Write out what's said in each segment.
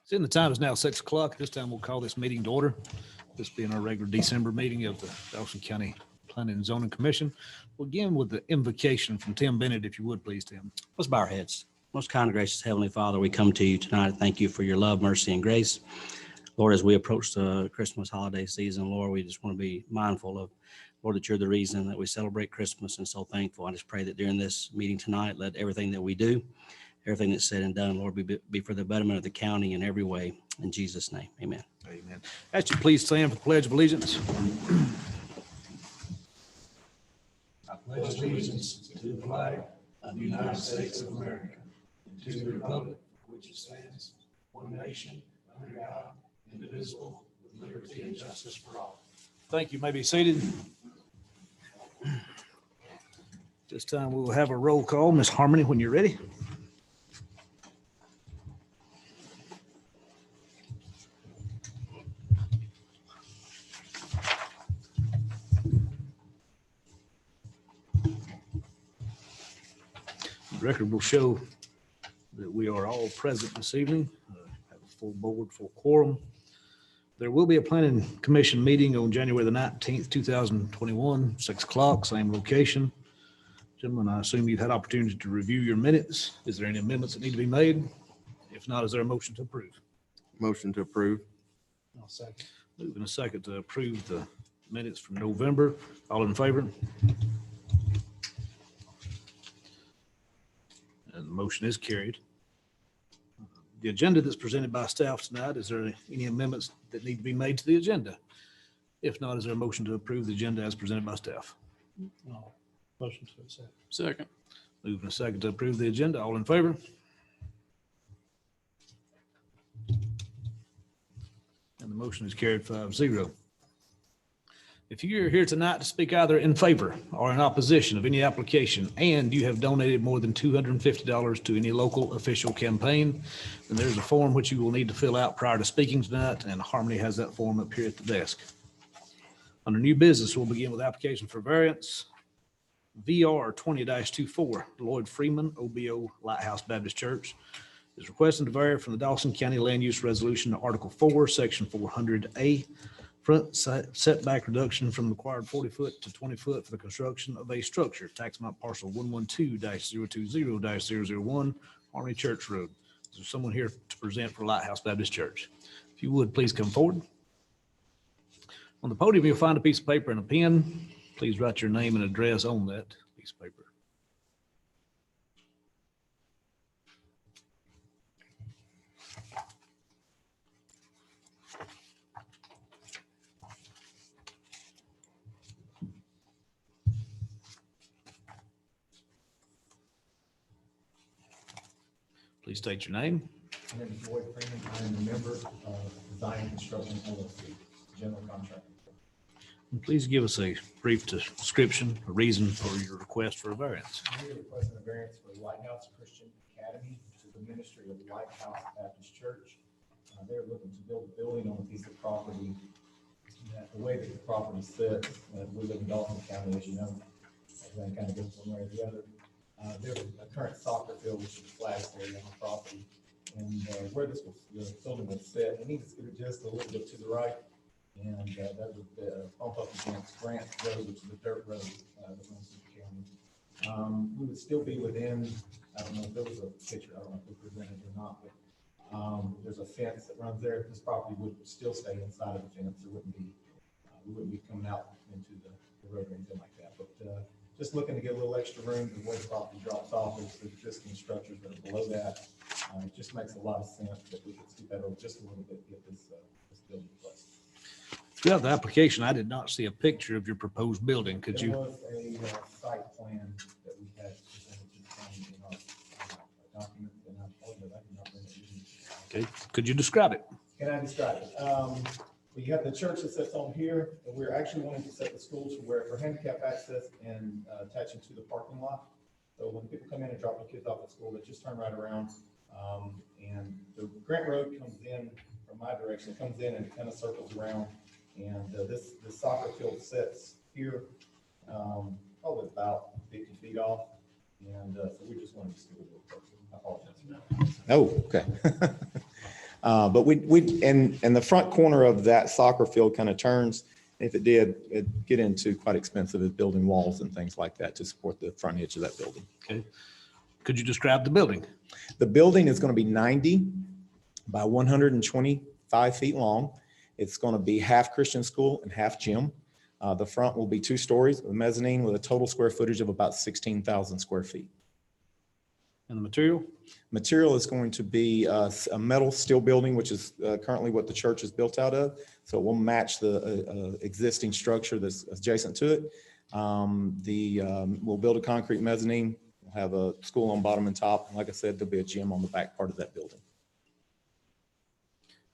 Seeing the time is now 6 o'clock, this time we'll call this meeting to order. This being our regular December meeting of the Dawson County Planning and Zoning Commission. We'll begin with the invocation from Tim Bennett, if you would, please, Tim. Let's bow our heads. Most kind and gracious Heavenly Father, we come to you tonight. Thank you for your love, mercy, and grace. Lord, as we approach the Christmas holiday season, Lord, we just want to be mindful of, Lord, that you're the reason that we celebrate Christmas, and so thankful. I just pray that during this meeting tonight, let everything that we do, everything that's said and done, Lord, be for the betterment of the county in every way. In Jesus' name, amen. Amen. Ask you please stand for the Pledge of Allegiance. I pledge allegiance to the flag of the United States of America, and to the republic which stands, one nation, under God, indivisible, with liberty and justice for all. Thank you. You may be seated. This time we will have a roll call. Ms. Harmony, when you're ready. The record will show that we are all present this evening, have a full board, full quorum. There will be a planning commission meeting on January the 19th, 2021, 6 o'clock, same location. Gentlemen, I assume you've had opportunity to review your minutes. Is there any amendments that need to be made? If not, is there a motion to approve? Motion to approve. I'll second. Moving a second to approve the minutes from November. All in favor? And the motion is carried. The agenda that's presented by staff tonight, is there any amendments that need to be made to the agenda? If not, is there a motion to approve the agenda as presented by staff? No. Motion to accept. Second. Moving a second to approve the agenda. All in favor? And the motion is carried 5-0. If you're here tonight to speak either in favor or in opposition of any application, and you have donated more than $250 to any local official campaign, then there's a form which you will need to fill out prior to speaking tonight, and Harmony has that form up here at the desk. Under new business, we'll begin with application for variance. VR 20-24, Lloyd Freeman, OBO Lighthouse Baptist Church, is requesting to vary from the Dawson County Land Use Resolution to Article 4, Section 400A, front setback reduction from required 40 foot to 20 foot for the construction of a structure, tax map parcel 112-020-001, Harmony Church Road. Is there someone here to present for Lighthouse Baptist Church? If you would, please come forward. On the podium, you'll find a piece of paper and a pen. Please write your name and address on that piece of paper. Please state your name. My name is Lloyd Freeman. I am a member of Design and Construction LLC, general contractor. And please give us a brief description, a reason for your request for a variance. I'm here requesting a variance for Lighthouse Christian Academy, which is the ministry of Lighthouse Baptist Church. They're looking to build a building on a piece of property. The way that the property sits, we live in Dawson County, as you know, everything kind of goes one way or the other. There's a current soccer field, which is a flag area on the property. And where the building will sit, it needs to get just a little bit to the right. And that would bump up against Grant Road, which is a dirt road that runs through the county. We would still be within, I don't know if there was a picture, I don't know if we presented it or not, but there's a fence that runs there. This property would still stay inside of the fence. There wouldn't be, we wouldn't be coming out into the road or anything like that. But just looking to get a little extra room. The way the property drops off is the existing structures that are below that. It just makes a lot of sense that we could scoot that over just a little bit to get this building placed. Throughout the application, I did not see a picture of your proposed building. Could you? There was a site plan that we had presented to the county in our document, and I apologize, I did not bring it with me. Okay. Could you describe it? Can I describe it? We have the church that sits on here, and we're actually wanting to set the schools for handicap access and attaching to the parking lot. So when people come in and drop their kids off at school, they just turn right around. And the Grant Road comes in from my direction, it comes in and it kind of circles around. And this soccer field sits here, probably about 50 feet off. And so we just wanted to see a little closer. I apologize. Oh, okay. But and the front corner of that soccer field kind of turns. If it did, it'd get into quite expensive as building walls and things like that to support the front edge of that building. Okay. Could you describe the building? The building is going to be 90 by 125 feet long. It's going to be half Christian school and half gym. The front will be 2 stories, a mezzanine with a total square footage of about 16,000 square feet. And the material? Material is going to be a metal steel building, which is currently what the church is built out of. So it will match the existing structure that's adjacent to it. We'll build a concrete mezzanine. We'll have a school on bottom and top. And like I said, there'll be a gym on the back part of that building.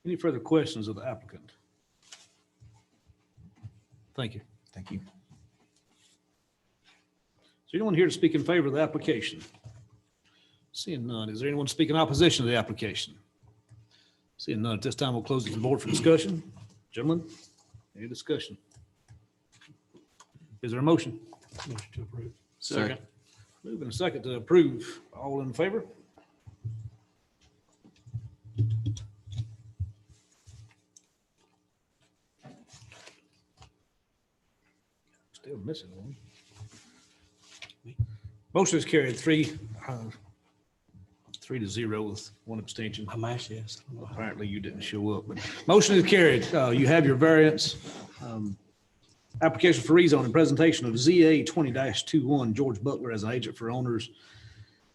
Any further questions of the applicant? Thank you. Thank you. Is there anyone here to speak in favor of the application? Seeing none, is there anyone to speak in opposition to the application? Seeing none, at this time, we'll close it to the board for discussion. Gentlemen, any discussion? Is there a motion? Motion to approve. Second. Moving a second to approve. All in favor? Still missing one. Motion is carried 3-0 with 1 abstention. I'm actually, yes. I don't know how- Apparently you didn't show up, but motion is carried. You have your variance. Application for rezone and presentation of ZA 20-21, George Butler as an agent for owners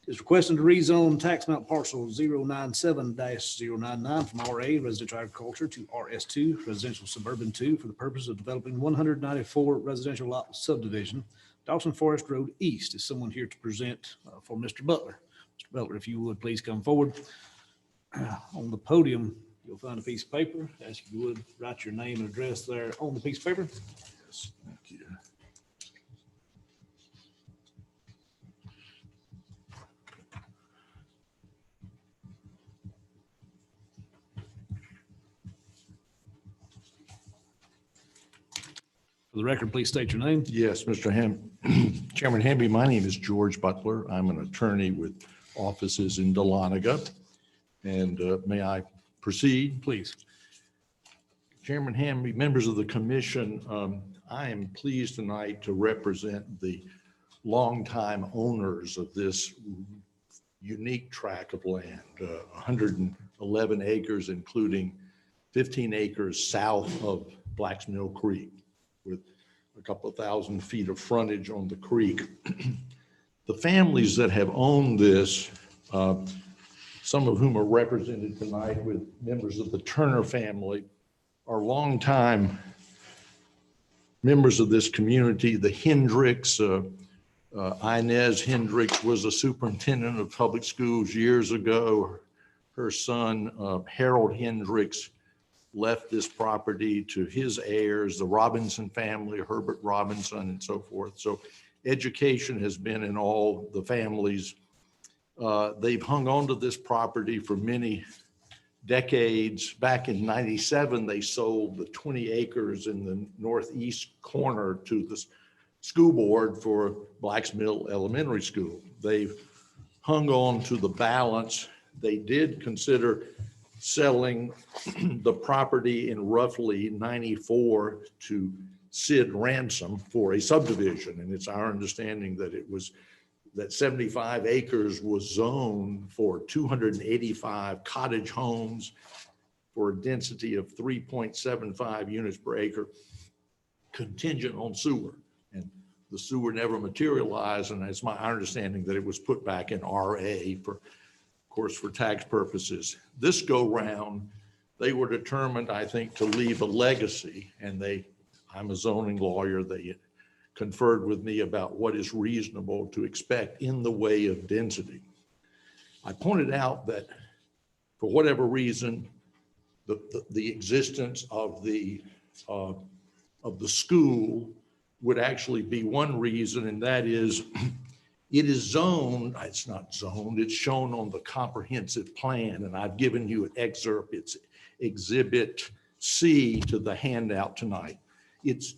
is requesting to rezone tax map parcel 097-099 from RA residential agriculture to RS2 residential suburban 2 for the purpose of developing 194 residential lot subdivision, Dawson Forest Road East. Is someone here to present for Mr. Butler? Mr. Butler, if you would, please come forward. On the podium, you'll find a piece of paper. Ask if you would write your name and address there on the piece of paper. Yes, thank you. For the record, please state your name. Yes, Mr. Chairman Hamby, my name is George Butler. I'm an attorney with offices in Dahlonega. And may I proceed? Please. Chairman Hamby, members of the commission, I am pleased tonight to represent the longtime owners of this unique tract of land, 111 acres, including 15 acres south of Black's Mill Creek, with a couple of thousand feet of frontage on the creek. The families that have owned this, some of whom are represented tonight with members of the Turner family, are longtime members of this community. The Hendricks, Inez Hendricks was a superintendent of public schools years ago. Her son, Harold Hendricks, left this property to his heirs, the Robinson family, Herbert Robinson, and so forth. So education has been in all the families. They've hung on to this property for many decades. Back in '97, they sold the 20 acres in the northeast corner to the school board for Black's Mill Elementary School. They've hung on to the balance. They did consider selling the property in roughly '94 to Sid Ransom for a subdivision. And it's our understanding that that 75 acres was zoned for 285 cottage homes for a density of 3.75 units per acre, contingent on sewer. And the sewer never materialized, and it's my understanding that it was put back in RA for, of course, for tax purposes. This go round, they were determined, I think, to leave a legacy, and I'm a zoning lawyer, they conferred with me about what is reasonable to expect in the way of density. I pointed out that for whatever reason, the existence of the school would actually be one reason, and that is it is zoned, it's not zoned, it's shown on the comprehensive plan, and I've given you an excerpt, it's Exhibit C to the handout tonight. It's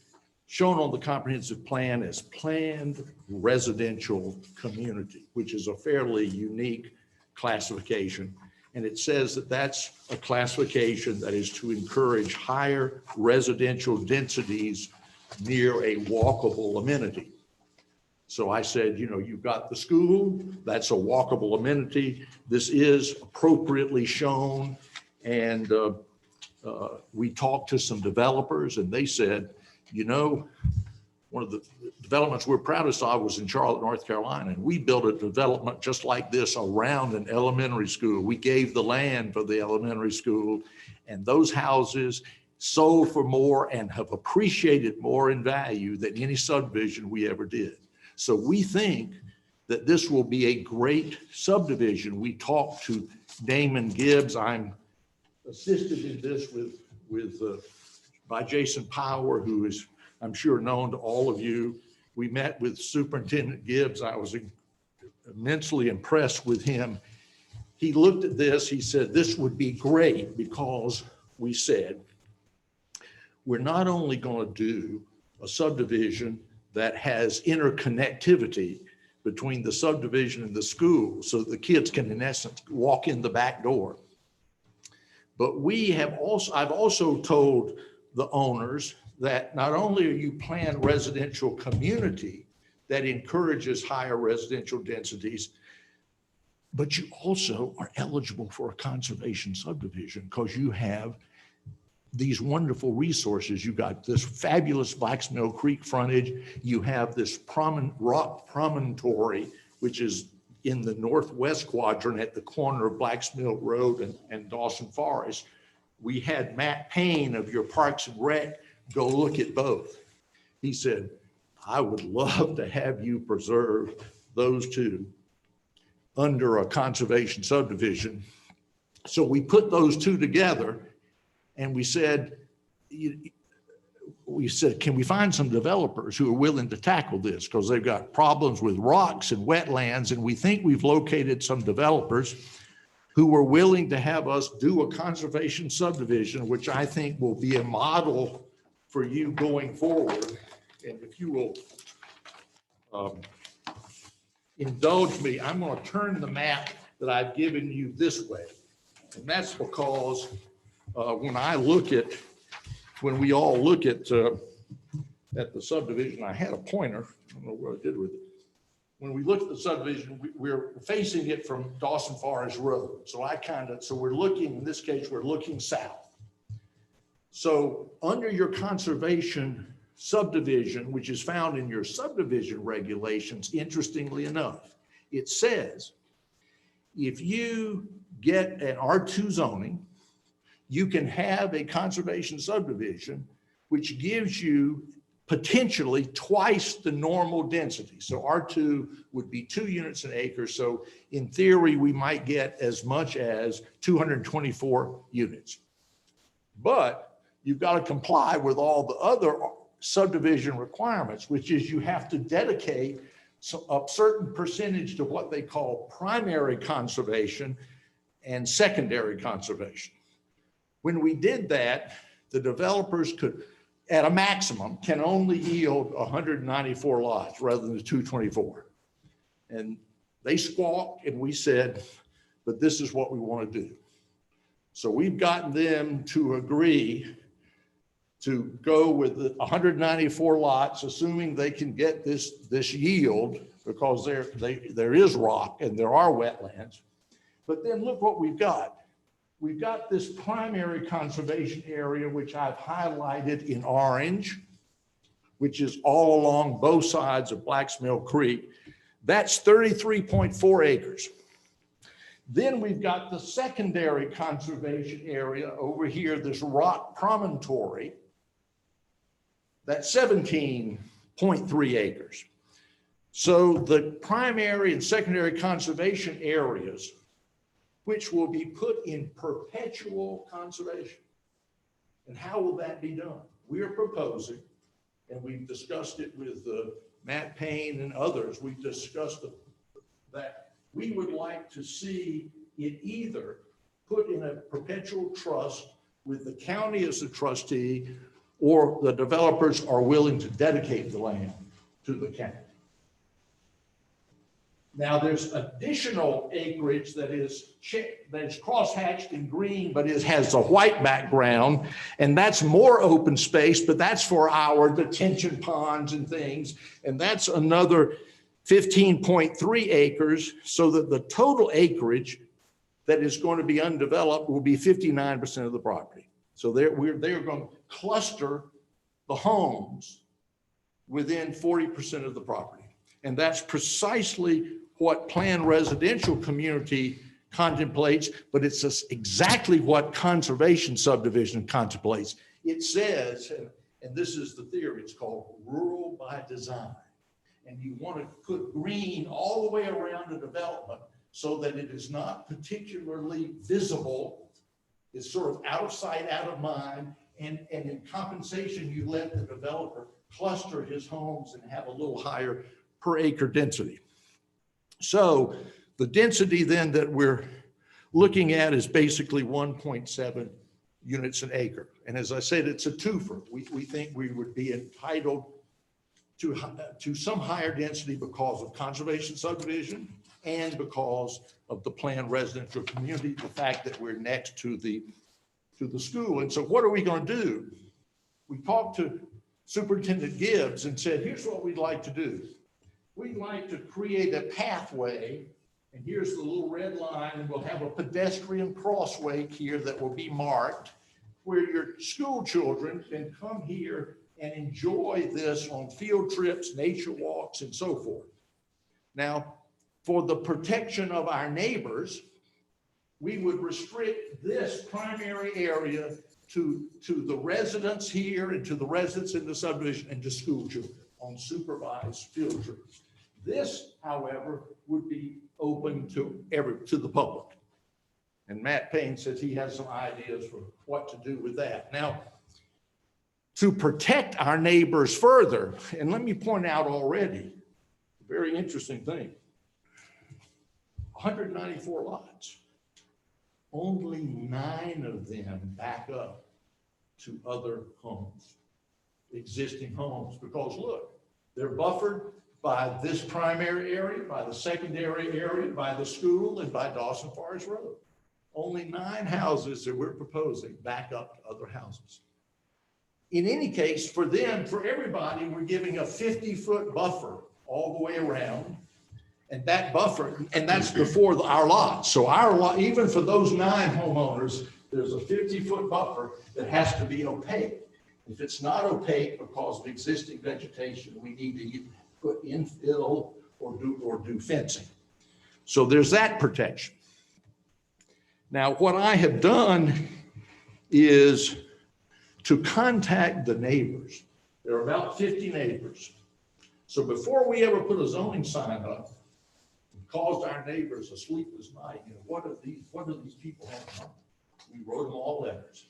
shown on the comprehensive plan as planned residential community, which is a fairly unique classification. And it says that that's a classification that is to encourage higher residential densities near a walkable amenity. So I said, you know, you've got the school, that's a walkable amenity. This is appropriately shown. And we talked to some developers and they said, you know, one of the developments we're proudest of was in Charlotte, North Carolina. And we built a development just like this around an elementary school. We gave the land for the elementary school, and those houses sold for more and have appreciated more in value than any subdivision we ever did. So we think that this will be a great subdivision. We talked to Damon Gibbs. I'm assisted in this by Jason Power, who is, I'm sure, known to all of you. We met with Superintendent Gibbs. I was immensely impressed with him. He looked at this, he said, this would be great because we said, we're not only going to do a subdivision that has interconnectivity between the subdivision and the school so the kids can, in essence, walk in the back door. But I've also told the owners that not only are you planned residential community that encourages higher residential densities, but you also are eligible for a conservation subdivision because you have these wonderful resources. You got this fabulous Blacksmill Creek frontage. You have this rock promontory, which is in the northwest quadrant at the corner of Blacksmill Road and Dawson Forest. We had Matt Payne of your Parks and Rec go look at both. He said, I would love to have you preserve those two under a conservation subdivision. So we put those two together and we said, can we find some developers who are willing to tackle this? Because they've got problems with rocks and wetlands. And we think we've located some developers who are willing to have us do a conservation subdivision, which I think will be a model for you going forward. And if you will indulge me, I'm going to turn the map that I've given you this way. And that's because when we all look at the subdivision, I had a pointer, I don't know what I did with it. When we look at the subdivision, we're facing it from Dawson Forest Road. So we're looking, in this case, we're looking south. So under your conservation subdivision, which is found in your subdivision regulations, interestingly enough, it says, if you get an R2 zoning, you can have a conservation subdivision, which gives you potentially twice the normal density. So R2 would be 2 units an acre. So in theory, we might get as much as 224 units. But you've got to comply with all the other subdivision requirements, which is you have to dedicate a certain percentage to what they call primary conservation and secondary conservation. When we did that, the developers could, at a maximum, can only yield 194 lots rather than the 224. And they squawked and we said, but this is what we want to do. So we've gotten them to agree to go with the 194 lots, assuming they can get this yield, because there is rock and there are wetlands. But then look what we've got. We've got this primary conservation area, which I've highlighted in orange, which is all along both sides of Blacksmill Creek. That's 33.4 acres. Then we've got the secondary conservation area over here, this rock promontory. That's 17.3 acres. So the primary and secondary conservation areas, which will be put in perpetual conservation. And how will that be done? We are proposing, and we've discussed it with Matt Payne and others, we've discussed that we would like to see it either put in a perpetual trust with the county as the trustee, or the developers are willing to dedicate the land to the county. Now, there's additional acreage that is crosshatched in green, but it has a white background, and that's more open space, but that's for our detention ponds and things, and that's another 15.3 acres, so that the total acreage that is going to be undeveloped will be 59% of the property. So they're going to cluster the homes within 40% of the property. And that's precisely what planned residential community contemplates, but it's exactly what conservation subdivision contemplates. It says, and this is the theory, it's called rural by design. And you want to put green all the way around the development so that it is not particularly visible. It's sort of out of sight, out of mind. And in compensation, you let the developer cluster his homes and have a little higher per acre density. So the density then that we're looking at is basically 1.7 units an acre. And as I said, it's a twofer. We think we would be entitled to some higher density because of conservation subdivision and because of the planned residential community, the fact that we're next to the school. And so what are we going to do? We talked to Superintendent Gibbs and said, here's what we'd like to do. We'd like to create a pathway, and here's the little red line, and we'll have a pedestrian crossway here that will be marked where your school children can come here and enjoy this on field trips, nature walks, and so forth. Now, for the protection of our neighbors, we would restrict this primary area to the residents here and to the residents in the subdivision and to school children on supervised field trips. This, however, would be open to the public. And Matt Payne says he has some ideas for what to do with that. Now, to protect our neighbors further, and let me point out already, a very interesting thing, 194 lots, only 9 of them back up to other homes, existing homes, because look, they're buffered by this primary area, by the secondary area, by the school, and by Dawson Forest Road. Only 9 houses that we're proposing back up to other houses. In any case, for them, for everybody, we're giving a 50-foot buffer all the way around. And that buffer, and that's before our lot. So our lot, even for those 9 homeowners, there's a 50-foot buffer that has to be opaque. If it's not opaque because of existing vegetation, we need to put infill or do fencing. So there's that protection. Now, what I have done is to contact the neighbors. There are about 50 neighbors. So before we ever put a zoning sign up, it caused our neighbors a sleepless night. You know, what do these people have in mind? We wrote them all letters.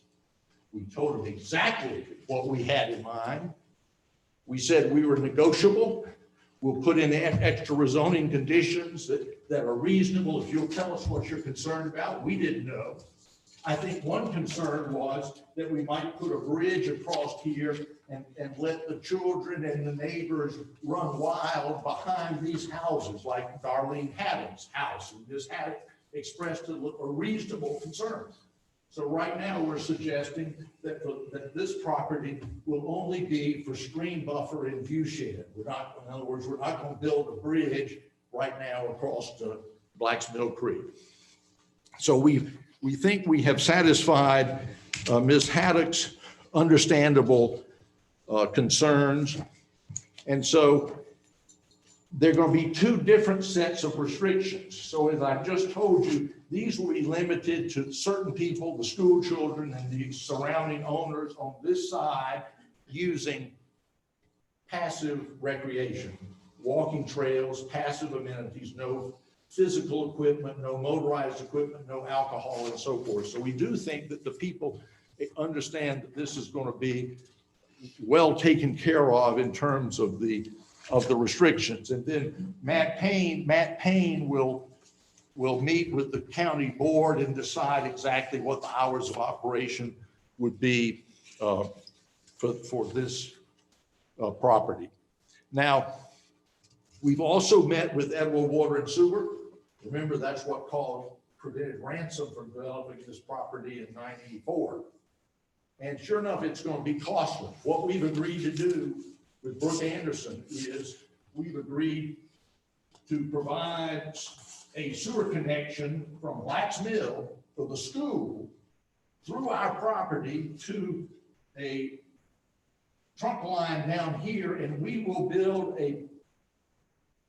We told them exactly what we had in mind. We said we were negotiable. We'll put in extra rezoning conditions that are reasonable if you'll tell us what you're concerned about. We didn't know. I think one concern was that we might put a bridge across here and let the children and the neighbors run wild behind these houses, like Darlene Haddon's house, and just had expressed a reasonable concern. So right now we're suggesting that this property will only be for stream buffer and view shed. In other words, we're not going to build a bridge right now across the Blacks Mill Creek. So we think we have satisfied Ms. Haddock's understandable concerns. And so there are going to be 2 different sets of restrictions. So as I just told you, these will be limited to certain people, the school children and the surrounding owners on this side using passive recreation, walking trails, passive amenities, no physical equipment, no motorized equipment, no alcohol, and so forth. So we do think that the people understand that this is going to be well taken care of in terms of the restrictions. And then Matt Payne will meet with the county board and decide exactly what the hours of operation would be for this property. Now, We've also met with Edward Water and Sewer. Remember, that's what prevented ransom from developing this property in '94. And sure enough, it's going to be costly. What we've agreed to do with Brooke Anderson is we've agreed to provide a sewer connection from Black's Mill for the school through our property to a trunk line down here, and we will build a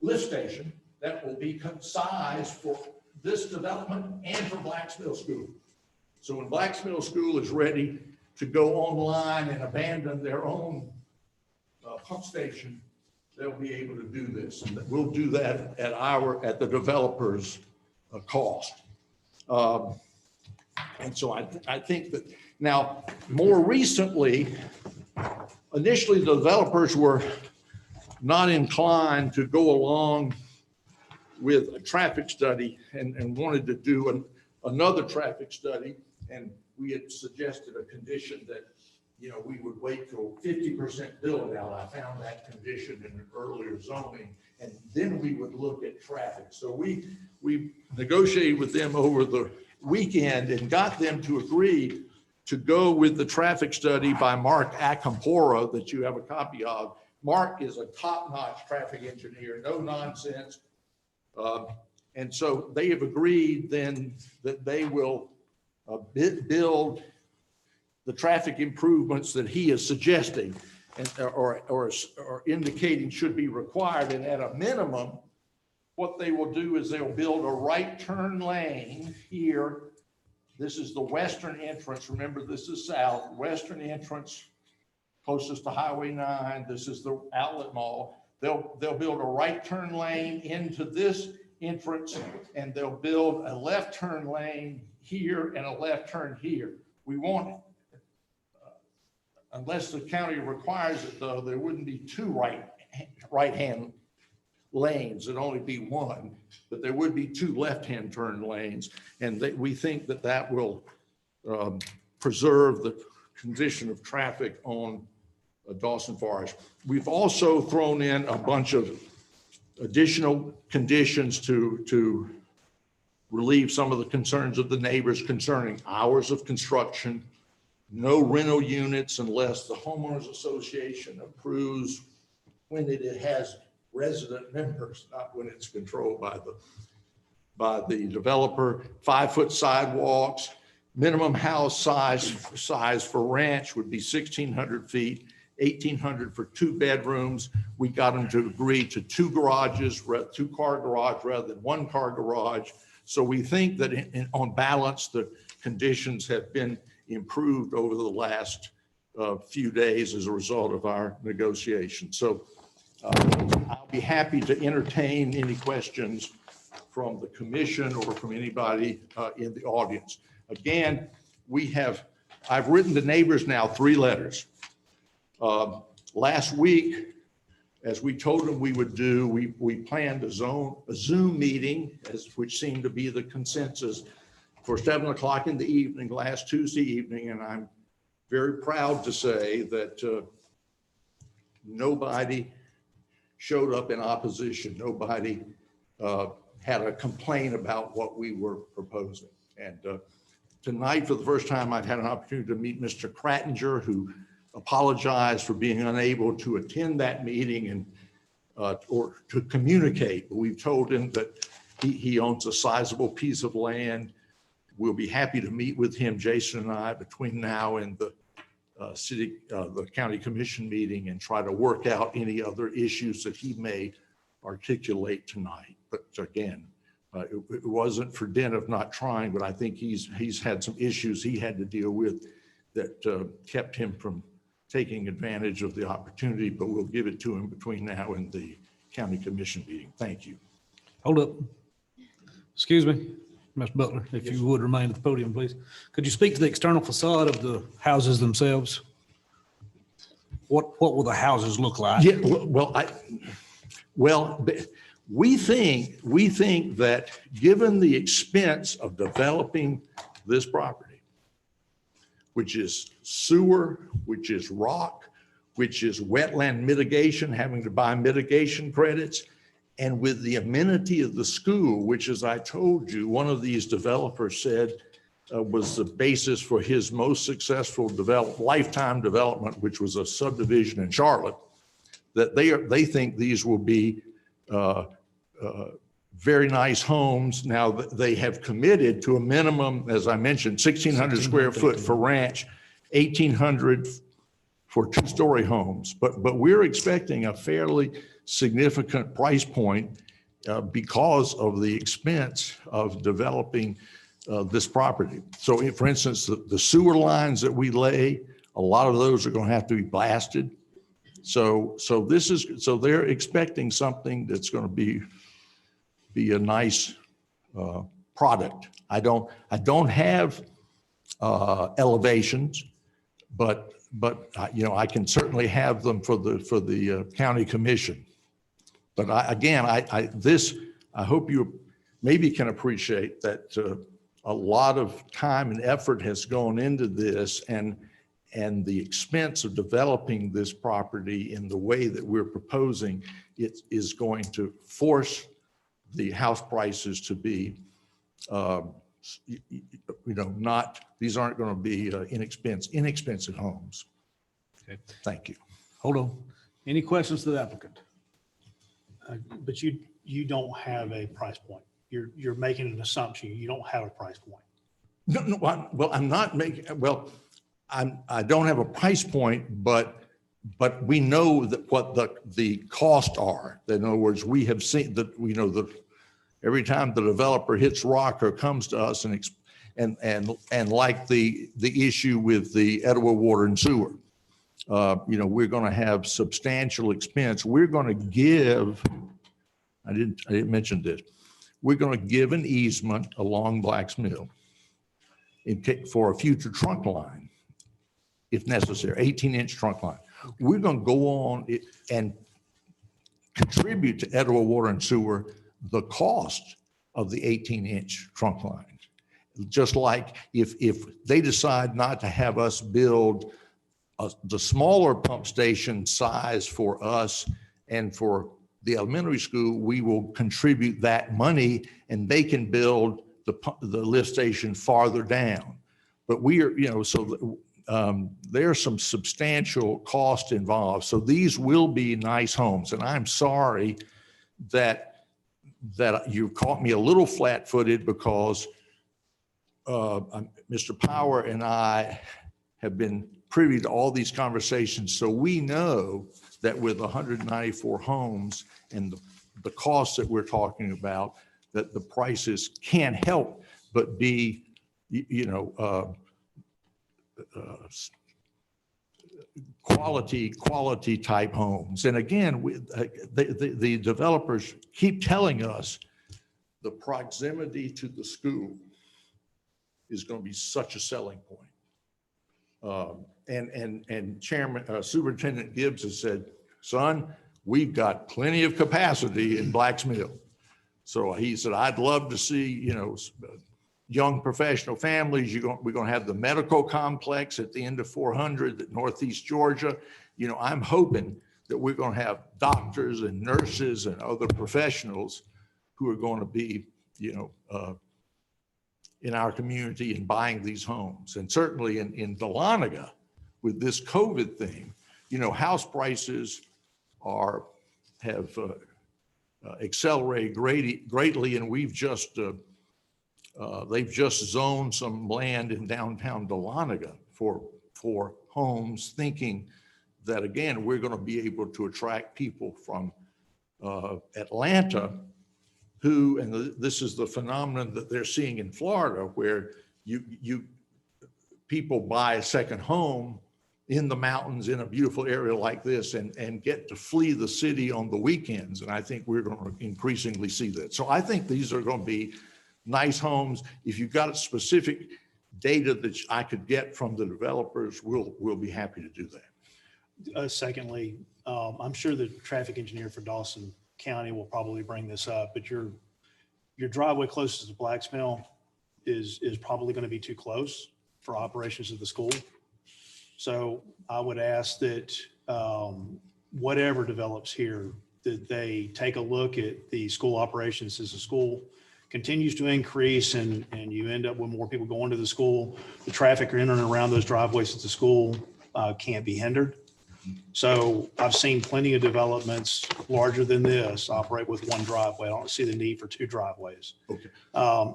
lift station that will be sized for this development and for Black's Mill School. So when Black's Mill School is ready to go online and abandon their own pump station, they'll be able to do this. And we'll do that at the developer's cost. And so I think that now, more recently, initially the developers were not inclined to go along with a traffic study and wanted to do another traffic study. And we had suggested a condition that, you know, we would wait till 50% build out. I found that condition in the earlier zoning, and then we would look at traffic. So we negotiated with them over the weekend and got them to agree to go with the traffic study by Mark Acampora that you have a copy of. Mark is a top-notch traffic engineer, no nonsense. And so they have agreed then that they will build the traffic improvements that he is suggesting and, or indicating should be required. And at a minimum, what they will do is they'll build a right turn lane here. This is the western entrance. Remember, this is south, western entrance closest to Highway 9. This is the outlet mall. They'll build a right turn lane into this entrance, and they'll build a left turn lane here and a left turn here. We want it. Unless the county requires it, though, there wouldn't be two right-hand lanes. It'd only be one, but there would be two left-hand turn lanes. And we think that that will preserve the condition of traffic on Dawson Forest. We've also thrown in a bunch of additional conditions to relieve some of the concerns of the neighbors concerning hours of construction, no rental units unless the homeowners association approves when it has resident members, not when it's controlled by the developer. 5-foot sidewalks, minimum house size for ranch would be 1,600 feet, 1,800 for 2 bedrooms. We got them to agree to 2 garages, 2-car garage rather than 1-car garage. So we think that on balance, the conditions have been improved over the last few days as a result of our negotiations. So I'll be happy to entertain any questions from the commission or from anybody in the audience. Again, I've written the neighbors now 3 letters. Last week, as we told them we would do, we planned a Zoom meeting, which seemed to be the consensus, for 7 o'clock in the evening, last Tuesday evening. And I'm very proud to say that nobody showed up in opposition. Nobody had a complaint about what we were proposing. And tonight, for the first time, I've had an opportunity to meet Mr. Krattinger, who apologized for being unable to attend that meeting and or to communicate. We've told him that he owns a sizable piece of land. We'll be happy to meet with him, Jason and I, between now and the the county commission meeting and try to work out any other issues that he may articulate tonight. But again, it wasn't for dint of not trying, but I think he's had some issues he had to deal with that kept him from taking advantage of the opportunity, but we'll give it to him between now and the county commission meeting. Thank you. Hold up. Excuse me, Mr. Butler, if you would remain at the podium, please. Could you speak to the external facade of the houses themselves? What will the houses look like? Yeah, well, we think that given the expense of developing this property, which is sewer, which is rock, which is wetland mitigation, having to buy mitigation credits, and with the amenity of the school, which, as I told you, one of these developers said was the basis for his most successful lifetime development, which was a subdivision in Charlotte, that they think these will be very nice homes. Now, they have committed to a minimum, as I mentioned, 1,600 square foot for ranch, 1,800 for two-story homes. But we're expecting a fairly significant price point because of the expense of developing this property. So for instance, the sewer lines that we lay, a lot of those are going to have to be blasted. So they're expecting something that's going to be a nice product. I don't have elevations, but I can certainly have them for the county commission. But I hope you maybe can appreciate that a lot of time and effort has gone into this, and the expense of developing this property in the way that we're proposing it is going to force the house prices to be, these aren't going to be inexpensive homes. Okay. Thank you. Hold on. Any questions to the applicant? But you don't have a price point. You're making an assumption. You don't have a price point. No, I'm not making, I don't have a price point, but we know that what the costs are. In other words, we have seen that, every time the developer hits rock or comes to us and like the issue with the Etowah Water and Sewer, we're going to have substantial expense. We're going to give, I didn't mention this, we're going to give an easement along Black's Mill for a future trunk line, if necessary, 18-inch trunk line. We're going to go on and contribute to Etowah Water and Sewer the cost of the 18-inch trunk line. Just like if they decide not to have us build the smaller pump station size for us and for the elementary school, we will contribute that money and they can build the lift station farther down. But there's some substantial cost involved. So these will be nice homes. And I'm sorry that you caught me a little flat-footed because Mr. Power and I have been privy to all these conversations. So we know that with 194 homes and the costs that we're talking about, that the prices can't help but be, quality type homes. And again, the developers keep telling us the proximity to the school is going to be such a selling point. And Superintendent Gibbs has said, son, we've got plenty of capacity in Black's Mill. So he said, I'd love to see, young professional families. We're going to have the medical complex at the end of 400 at Northeast Georgia. I'm hoping that we're going to have doctors and nurses and other professionals who are going to be, in our community and buying these homes. And certainly in Dahlonega with this COVID thing, house prices have accelerated greatly, and we've just they've just zoned some land in downtown Dahlonega for homes, thinking that again we're going to be able to attract people from Atlanta, and this is the phenomenon that they're seeing in Florida, where people buy a second home in the mountains in a beautiful area like this and get to flee the city on the weekends. And I think we're going to increasingly see that. So I think these are going to be nice homes. If you've got specific data that I could get from the developers, we'll be happy to do that. Secondly, I'm sure the traffic engineer for Dawson County will probably bring this up, but your driveway closest to Black's Mill is probably going to be too close for operations of the school. So I would ask that whatever develops here, that they take a look at the school operations as the school continues to increase and you end up with more people going to the school. The traffic in and around those driveways at the school can't be hindered. So I've seen plenty of developments larger than this operate with one driveway. I don't see the need for two driveways. Okay.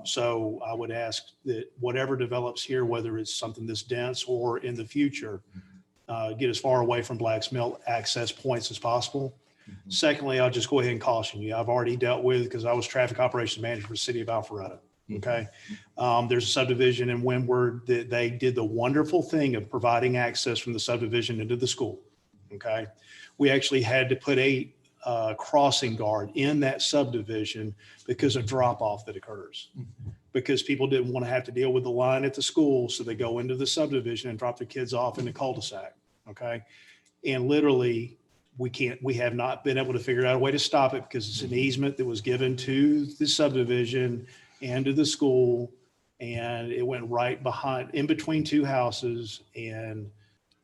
So I would ask that whatever develops here, whether it's something this dense or in the future, get as far away from Black's Mill access points as possible. Secondly, I'll just go ahead and caution you. I've already dealt with, because I was traffic operations manager for the city of Alpharetta. Okay. There's a subdivision in Windward that they did the wonderful thing of providing access from the subdivision into the school. Okay. We actually had to put a crossing guard in that subdivision because of drop off that occurs. Because people didn't want to have to deal with the line at the school. So they go into the subdivision and drop their kids off in the cul-de-sac. Okay. And literally, we have not been able to figure out a way to stop it because it's an easement that was given to the subdivision and to the school. And it went right behind, in between two houses, and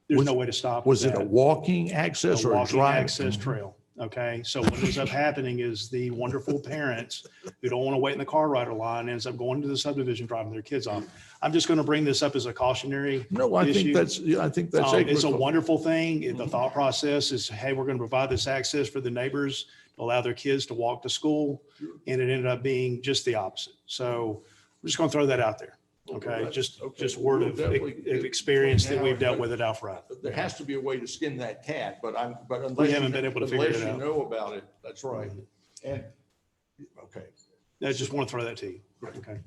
there's no way to stop Was it that. a walking access A or a walking drive? access trail. Okay, so what ends up happening is the wonderful parents who don't want to wait in the car rider line ends up going to the subdivision, driving their kids off. I'm just going to bring this up as a cautionary. No, I think issue. that's, I think that's. It's a equitable. wonderful thing. The thought process is, hey, we're going to provide this access for the neighbors to allow their kids to walk to school. And it ended up being just the opposite. So we're just going to throw that out there. Okay, just word We'll of definitely get experience that now, we've dealt but with at Alpharetta. There has to be a way to skin that cat, but unless. We haven't been able to figure it Unless you out. know about it, that's right. And, okay. I just want to throw that to you. Okay.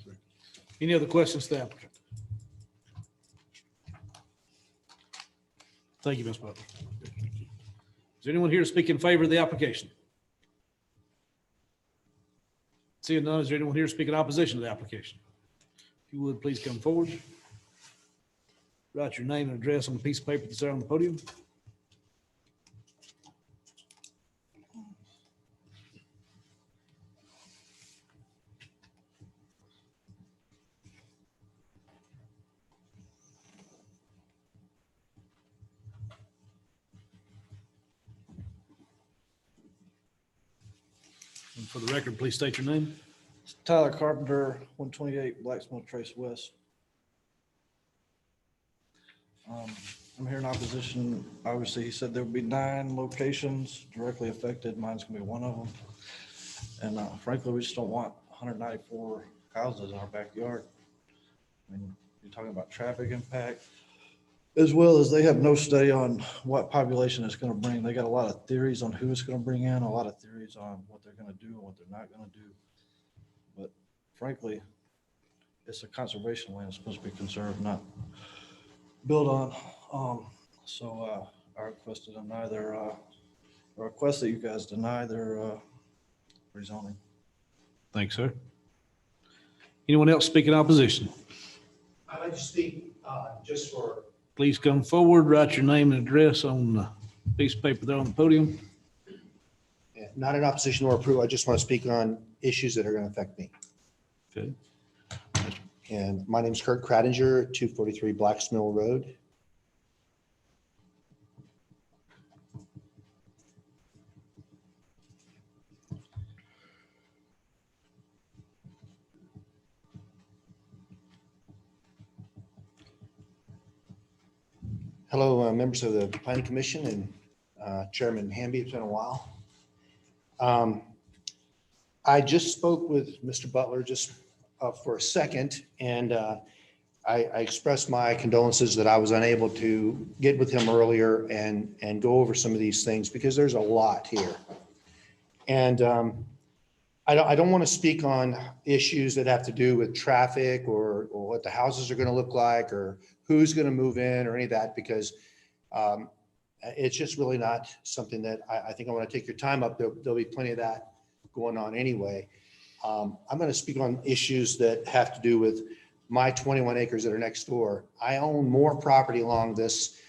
Any other questions to the applicant? Thank you, Ms. Butler. Is there anyone here to speak in favor of the application? Seeing none, is there anyone here to speak in opposition to the application? If you would, please come forward. Write your name and address on a piece of paper that's there on the podium. And for the record, please state your name. Tyler Carpenter, 128 Blacksmith Trace West. I'm here in opposition. Obviously, he said there would be 9 locations directly affected. Mine's gonna be one of them. And frankly, we just don't want 194 houses in our backyard. I mean, you're talking about traffic impact, as well as they have no study on what population it's gonna bring. They got a lot of theories on who it's gonna bring in, a lot of theories on what they're gonna do and what they're not gonna do. But frankly, it's a conservation land. It's supposed to be conserved, not built on. I request to deny their, request that you guys deny their rezoning. Thanks, sir. Anyone else speak in opposition? I'd like to speak just for, Please come forward, write your name and address on the piece of paper there on the podium. not in opposition or approval, I just want to speak on issues that are going to affect me. Okay. And my name is Kurt Kratinger, 243 Blacks Mill Road. Hello, members of the Planning Commission and Chairman Hamby. It's been a while. I just spoke with Mr. Butler just for a second, and I expressed my condolences that I was unable to get with him earlier and go over some of these things because there's a lot here. And I don't want to speak on issues that have to do with traffic or what the houses are going to look like or who's going to move in or any of that, because it's just really not something that I think I want to take your time up. There'll be plenty of that going on anyway. I'm going to speak on issues that have to do with my 21 acres that are next door. I own more property along this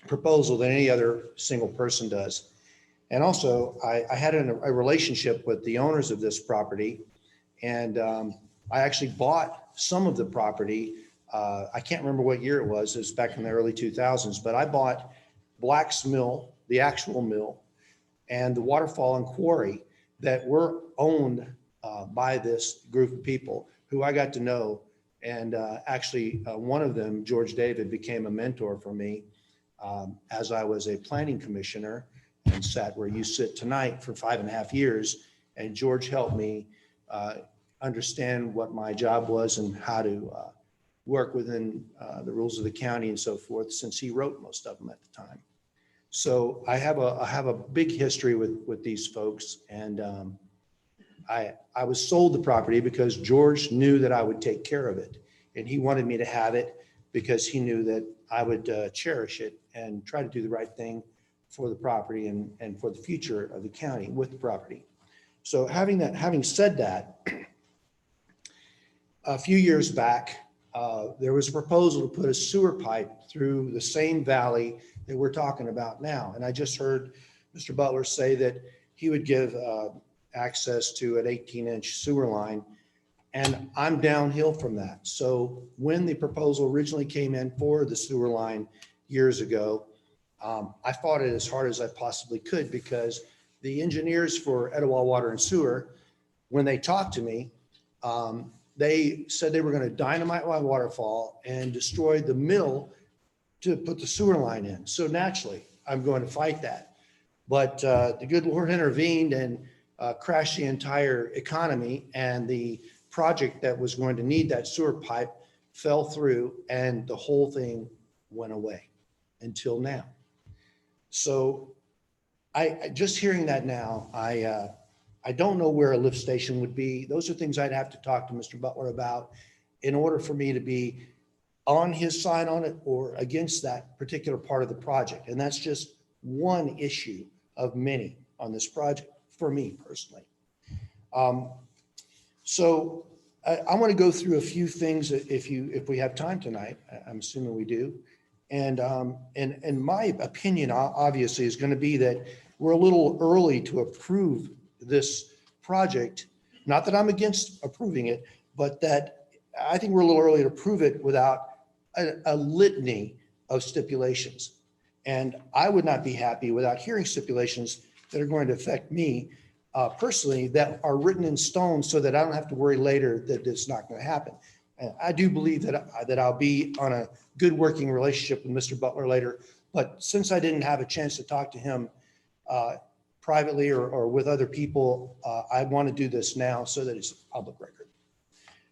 proposal than any other single person does. And also, I had a relationship with the owners of this property, and I actually bought some of the property. I can't remember what year it was. It was back in the early 2000s, but I bought Black's Mill, the actual mill, and the waterfall and quarry that were owned by this group of people who I got to know. And actually, one of them, George David, became a mentor for me as I was a planning commissioner and sat where you sit tonight for 5.5 years. And George helped me understand what my job was and how to work within the rules of the county and so forth, since he wrote most of them at the time. So I have a big history with these folks, and I was sold the property because George knew that I would take care of it, and he wanted me to have it because he knew that I would cherish it and try to do the right thing for the property and for the future of the county with the property. So having said that, a few years back, there was a proposal to put a sewer pipe through the same valley that we're talking about now. And I just heard Mr. Butler say that he would give access to an 18-inch sewer line, and I'm downhill from that. So when the proposal originally came in for the sewer line years ago, I fought it as hard as I possibly could, because the engineers for Etowah Water and Sewer, when they talked to me, they said they were going to dynamite my waterfall and destroy the mill to put the sewer line in. So naturally, I'm going to fight that. But the good Lord intervened and crashed the entire economy, and the project that was going to need that sewer pipe fell through, and the whole thing went away until now. So I just hearing that now, I don't know where a lift station would be. Those are things I'd have to talk to Mr. Butler about in order for me to be on his side on it or against that particular part of the project. And that's just one issue of many on this project for me personally. So I want to go through a few things if we have time tonight. I'm assuming we do. And my opinion obviously is going to be that we're a little early to approve this project. Not that I'm against approving it, but that I think we're a little early to approve it without a litany of stipulations. And I would not be happy without hearing stipulations that are going to affect me personally, that are written in stone, so that I don't have to worry later that it's not going to happen. And I do believe that I'll be on a good working relationship with Mr. Butler later. But since I didn't have a chance to talk to him privately or with other people, I want to do this now so that it's a public record.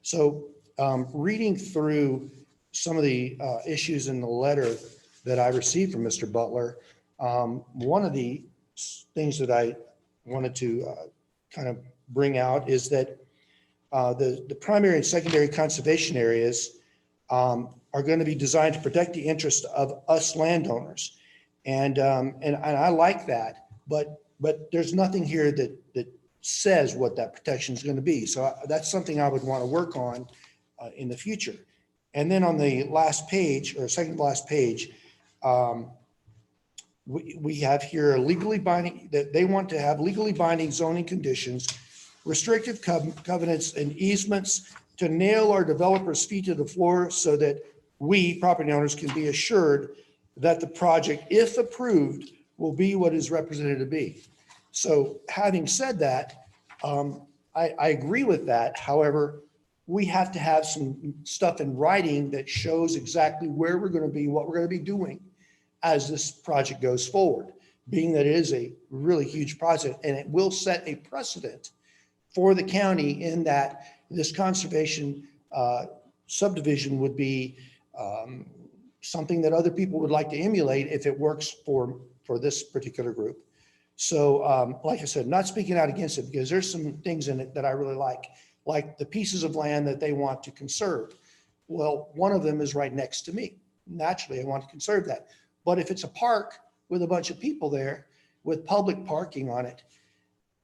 So reading through some of the issues in the letter that I received from Mr. Butler, one of the things that I wanted to kind of bring out is that the primary and secondary conservation areas are going to be designed to protect the interest of us landowners. And I like that, but there's nothing here that says what that protection is going to be. So that's something I would want to work on in the future. And then on the last page, or second to last page, we have here legally binding, that they want to have legally binding zoning conditions, restrictive covenants and easements to nail our developers' feet to the floor, so that we, property owners, can be assured that the project, if approved, will be what is represented to be. So having said that, I agree with that. However, we have to have some stuff in writing that shows exactly where we're going to be, what we're going to be doing as this project goes forward, being that it is a really huge project, and it will set a precedent for the county in that this conservation subdivision would be something that other people would like to emulate if it works for this particular group. So like I said, not speaking out against it, because there's some things in it that I really like the pieces of land that they want to conserve. Well, one of them is right next to me. Naturally, I want to conserve that. But if it's a park with a bunch of people there with public parking on it,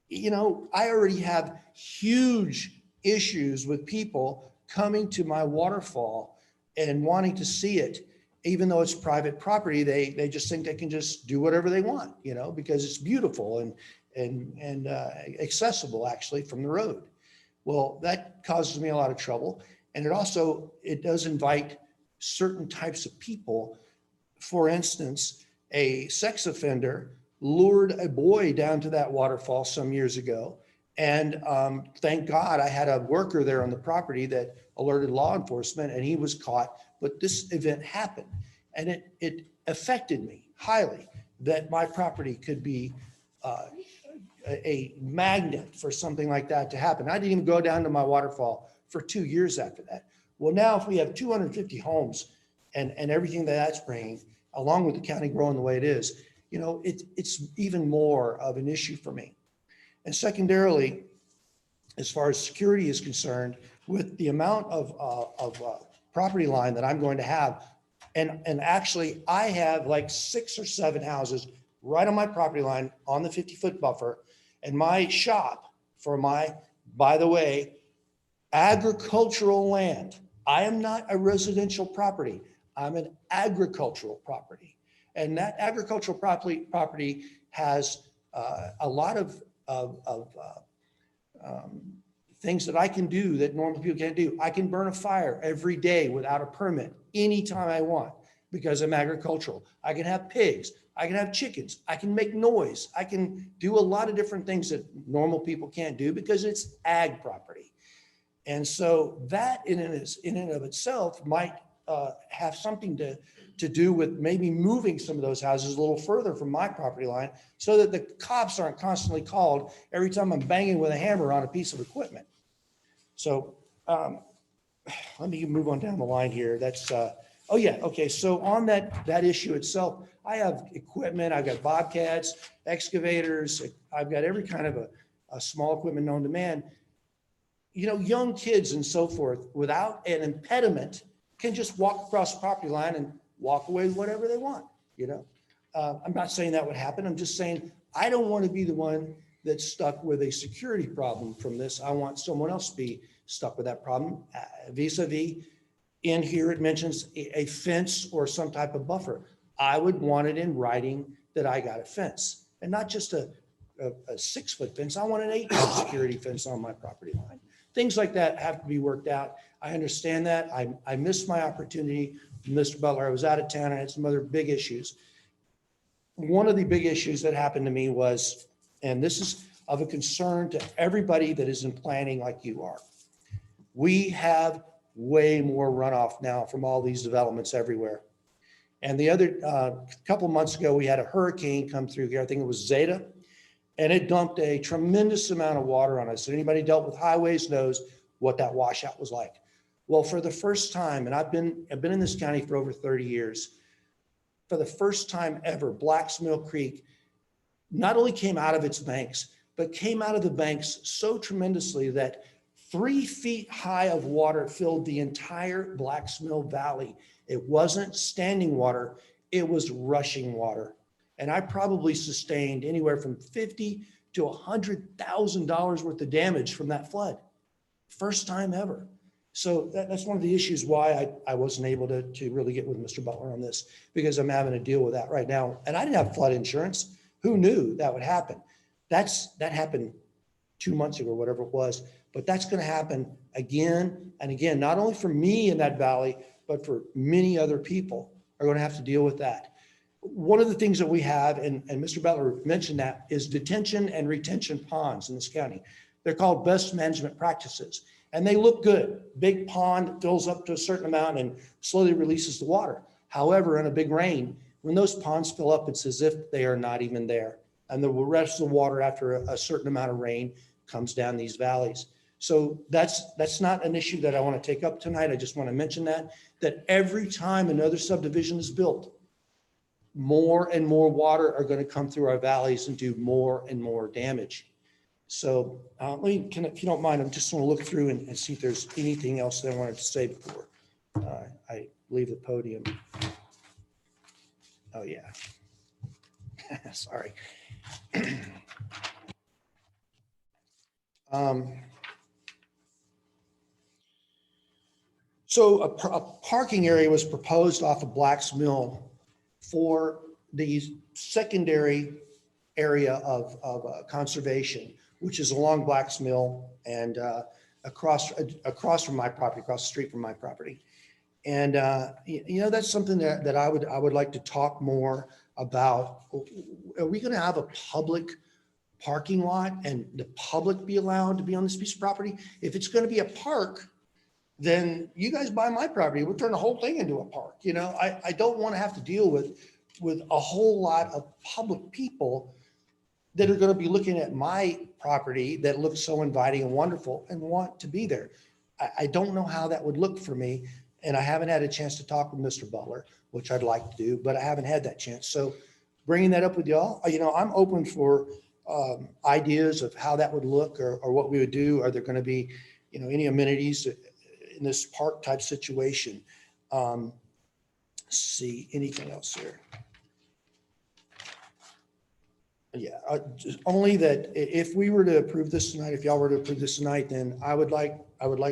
you know, I already have huge issues with people coming to my waterfall and wanting to see it, even though it's private property. They just think they can just do whatever they want, you know, because it's beautiful and accessible actually from the road. Well, that causes me a lot of trouble. And it does invite certain types of people. For instance, a sex offender lured a boy down to that waterfall some years ago. And thank God I had a worker there on the property that alerted law enforcement and he was caught. But this event happened and it affected me highly that my property could be a magnet for something like that to happen. I didn't even go down to my waterfall for 2 years after that. Well, now if we have 250 homes and everything that's bringing, along with the county growing the way it is, you know, it's even more of an issue for me. And secondarily, as far as security is concerned, with the amount of property line that I'm going to have, and actually I have like 6 or 7 houses right on my property line on the 50-foot buffer, and my shop for my, by the way, agricultural land. I am not a residential property. I'm an agricultural property. And that agricultural property has a lot of things that I can do that normal people can't do. I can burn a fire every day without a permit anytime I want because I'm agricultural. I can have pigs. I can have chickens. I can make noise. I can do a lot of different things that normal people can't do because it's ag property. And so that in and of itself might have something to do with maybe moving some of those houses a little further from my property line so that the cops aren't constantly called every time I'm banging with a hammer on a piece of equipment. So let me move on down the line here. That's, oh yeah, okay. So on that issue itself, I have equipment. I've got bobcats, excavators. I've got every kind of a small equipment known to man. You know, young kids and so forth without an impediment can just walk across the property line and walk away with whatever they want, you know. I'm not saying that would happen. I'm just saying I don't want to be the one that's stuck with a security problem from this. I want someone else to be stuck with that problem. Vis-a-vis, in here it mentions a fence or some type of buffer. I would want it in writing that I got a fence and not just a 6-foot fence. I want an 8-foot security fence on my property line. Things like that have to be worked out. I understand that. I missed my opportunity. Mr. Butler, I was out of town. I had some other big issues. One of the big issues that happened to me was, and this is of a concern to everybody that is in planning like you are, we have way more runoff now from all these developments everywhere. And the other couple of months ago, we had a hurricane come through here. I think it was Zeta. And it dumped a tremendous amount of water on us. Anybody dealt with highways knows what that washout was like. Well, for the first time, and I've been in this county for over 30 years, for the first time ever, Blacksmill Creek not only came out of its banks, but came out of the banks so tremendously that 3 feet high of water filled the entire Blacksmill Valley. It wasn't standing water, it was rushing water. And I probably sustained anywhere from $50,000 to $100,000 worth of damage from that flood. First time ever. So that's one of the issues why I wasn't able to really get with Mr. Butler on this, because I'm having to deal with that right now. And I didn't have flood insurance. Who knew that would happen? That happened 2 months ago, whatever it was. But that's going to happen again and again, not only for me in that valley, but for many other people are going to have to deal with that. One of the things that we have, and Mr. Butler mentioned that, is detention and retention ponds in this county. They're called best management practices, and they look good. Big pond fills up to a certain amount and slowly releases the water. However, in a big rain, when those ponds fill up, it's as if they are not even there. And the rest of the water after a certain amount of rain comes down these valleys. So that's not an issue that I want to take up tonight. I just want to mention that every time another subdivision is built, more and more water are going to come through our valleys and do more and more damage. So if you don't mind, I just want to look through and see if there's anything else that I wanted to say before I leave the podium. Oh yeah, sorry. So a parking area was proposed off of Black's Mill for the secondary area of conservation, which is along Black's Mill and across from my property, across the street from my property. And you know, that's something that I would like to talk more about, are we going to have a public parking lot and the public be allowed to be on this piece of property? If it's going to be a park, then you guys buy my property. We'll turn the whole thing into a park. You know, I don't want to have to deal with a whole lot of public people that are going to be looking at my property that looks so inviting and wonderful and want to be there. I don't know how that would look for me. And I haven't had a chance to talk with Mr. Butler, which I'd like to do, but I haven't had that chance. So bringing that up with y'all, you know, I'm open for ideas of how that would look or what we would do. Are there going to be, you know, any amenities in this park type situation? See anything else there? Yeah, just only that if we were to approve this tonight, if y'all were to approve this tonight, then I would like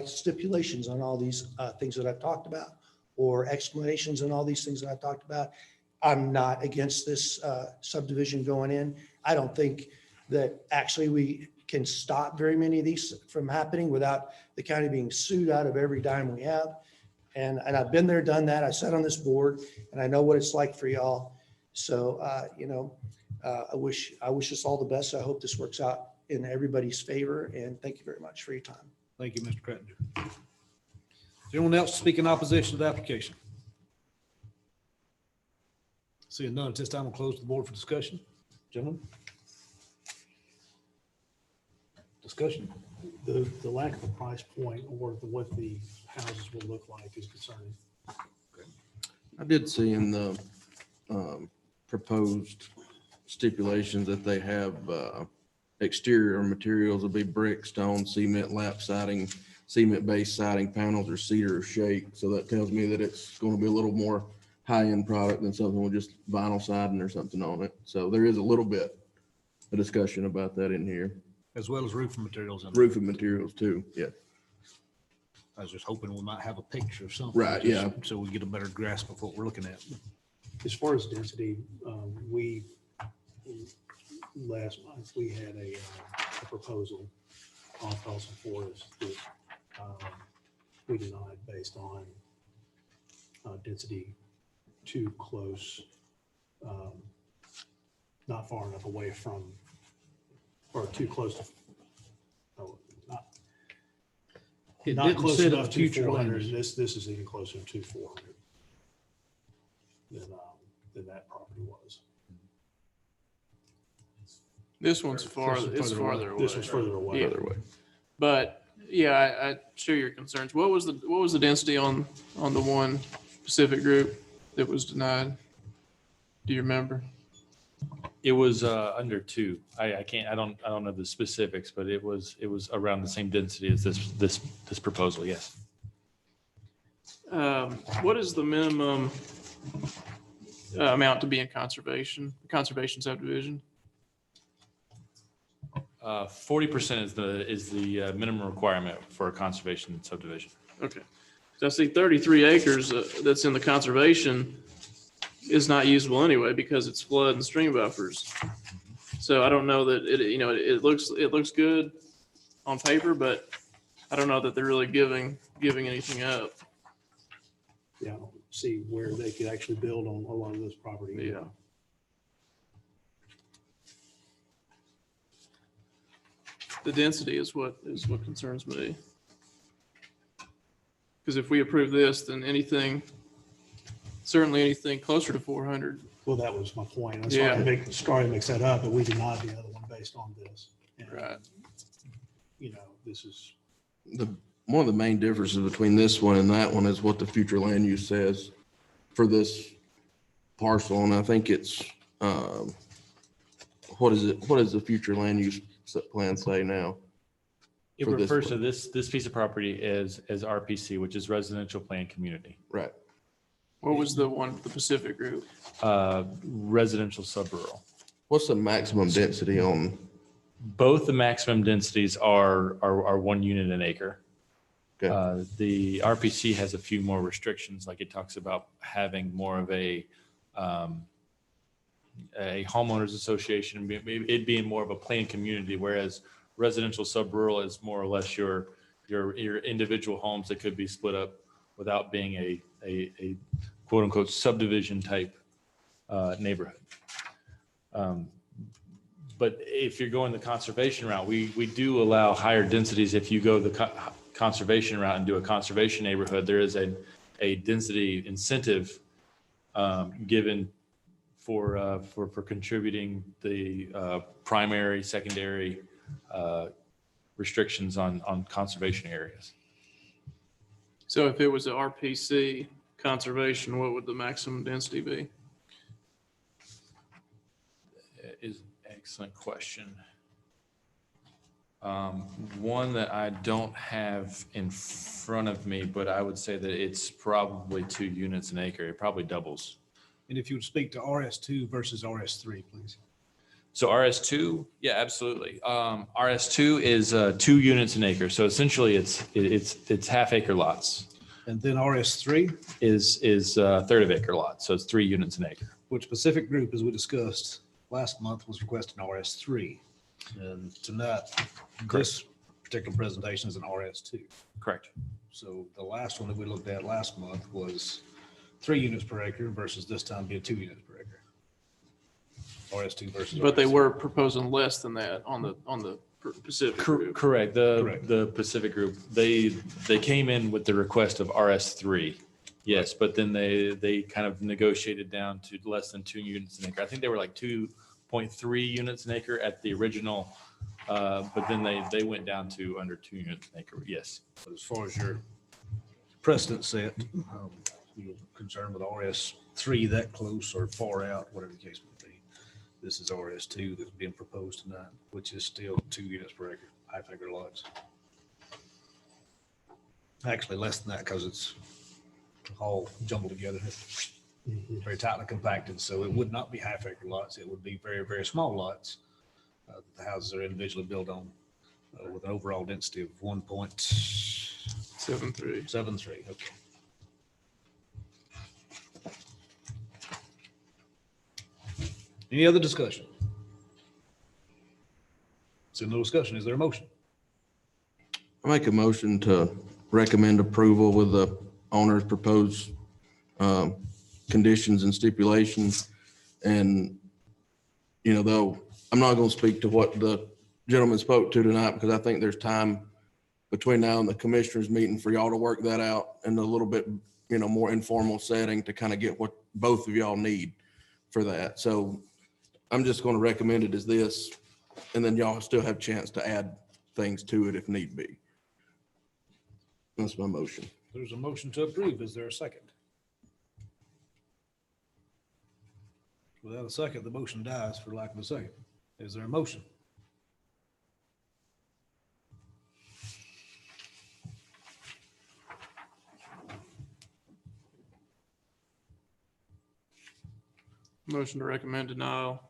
stipulations on all these things that I've talked about, or explanations on all these things that I've talked about. I'm not against this subdivision going in. I don't think that actually we can stop very many of these from happening without the county being sued out of every dime we have. And I've been there, done that. I sat on this board and I know what it's like for y'all. So, you know, I wish us all the best. I hope this works out in everybody's favor. And thank you very much for your time. Thank you, Mr. Crettinger. Is there anyone else to speak in opposition to the application? Seeing none, at this time, we'll close the board for discussion. Gentlemen? Discussion. The lack of a price point or what the houses will look like is concerning. I did see in the proposed stipulations that they have exterior materials will be brick, stone, cement, lap siding, cement-based siding panels, or cedar or shake. So that tells me that it's going to be a little more high-end product than something with just vinyl siding or something on it. So there is a little bit of discussion about that in here. As well as roofing materials. Roofing materials too, yeah. I was just hoping we might have a picture of something. Right, just yeah. So we get a better grasp of what we're looking at. As far as density, last month, we had a proposal on Dawson Forest that we denied based on density too close, not far enough away from, or too close to, It not didn't close set enough up to future 400. land use. This is even closer to 400 than that property was. This one's farther, it's farther away. This was further away. Yeah. Other way. But yeah, I share your concerns. What was the density on the one specific group that was denied? Do you remember? It was under 2. I don't know the specifics, but it was around the same density as this proposal. Yes. What is the minimum amount to be in conservation subdivision? 40% is the minimum requirement for a conservation subdivision. Okay. So I see 33 acres that's in the conservation is not usable anyway because it's flood and stream buffers. So I don't know that it looks good on paper, but I don't know that they're really giving anything up. Yeah, I don't see where they could actually build on a lot of this property. Yeah. The density is what concerns me. Because if we approve this, then certainly anything closer to 400. Well, that was my point. I'm Yeah. sorry to mix that up, but we denied the other one based on this. And, Right. You know, this is, One of the main differences between this one and that one is what the future land use says for this parcel. And I think it's, what does the future land use plan say now? It For this refers to one. this piece of property as RPC, which is Residential Plan Community, Right. What was the one with the Pacific group? residential subrural. What's the maximum density on? Both the maximum densities are 1 unit an acre. Okay. The RPC has a few more restrictions, like it talks about having more of a homeowners association, it being more of a planned community, whereas residential subrural is more or less your individual homes that could be split up without being a quote unquote subdivision type neighborhood. But if you're going the conservation route, we do allow higher densities. If you go the conservation route and do a conservation neighborhood, there is a density incentive given for contributing the primary, secondary restrictions on conservation areas. So if it was a RPC conservation, what would the maximum density be? Is an excellent question. One that I don't have in front of me, but I would say that it's probably 2 units an acre. It probably doubles. And if you would speak to RS2 versus RS3, please. So RS2, yeah, absolutely. RS2 is 2 units an acre. So essentially it's half acre lots. And then RS3, Is a third of acre lots. So it's 3 units an acre. which Pacific Group, as we discussed last month, was requesting RS3. And tonight, this particular presentation is an RS2. Correct. So the last one that we looked at last month was 3 units per acre versus this time being 2 units per acre. RS2 versus. But they RS3. were proposing less than that on the Pacific Group. Correct. Correct. The Pacific Group, they came in with the request of RS3. Yes, but then they kind of negotiated down to less than 2 units an acre. I think they were like 2.3 units an acre at the original, but then they went down to under 2 units an acre. Yes. But as far as your precedent set, you're concerned with RS3 that close or far out, whatever the case may be. This is RS2 that's being proposed tonight, which is still 2 units per acre, half acre lots. Actually, less than that because it's all jumbled together. Very tightly compacted, so it would not be half acre lots. It would be very, very small lots. That the houses are individually built on with an overall density of 1.73. Okay. Any other discussion? So no discussion. Is there a motion? I make a motion to recommend approval with the owner's proposed conditions and stipulations. And, though I'm not going to speak to what the gentleman spoke to tonight, because I think there's time between now and the commissioners meeting for y'all to work that out in a little bit, more informal setting to kind of get what both of y'all need for that. So I'm just going to recommend it as this, and then y'all still have a chance to add things to it if need be. That's my motion. There's a motion to approve. Is there a second? Without a second, the motion dies for lack of a second. Is there a motion? Motion to recommend denial.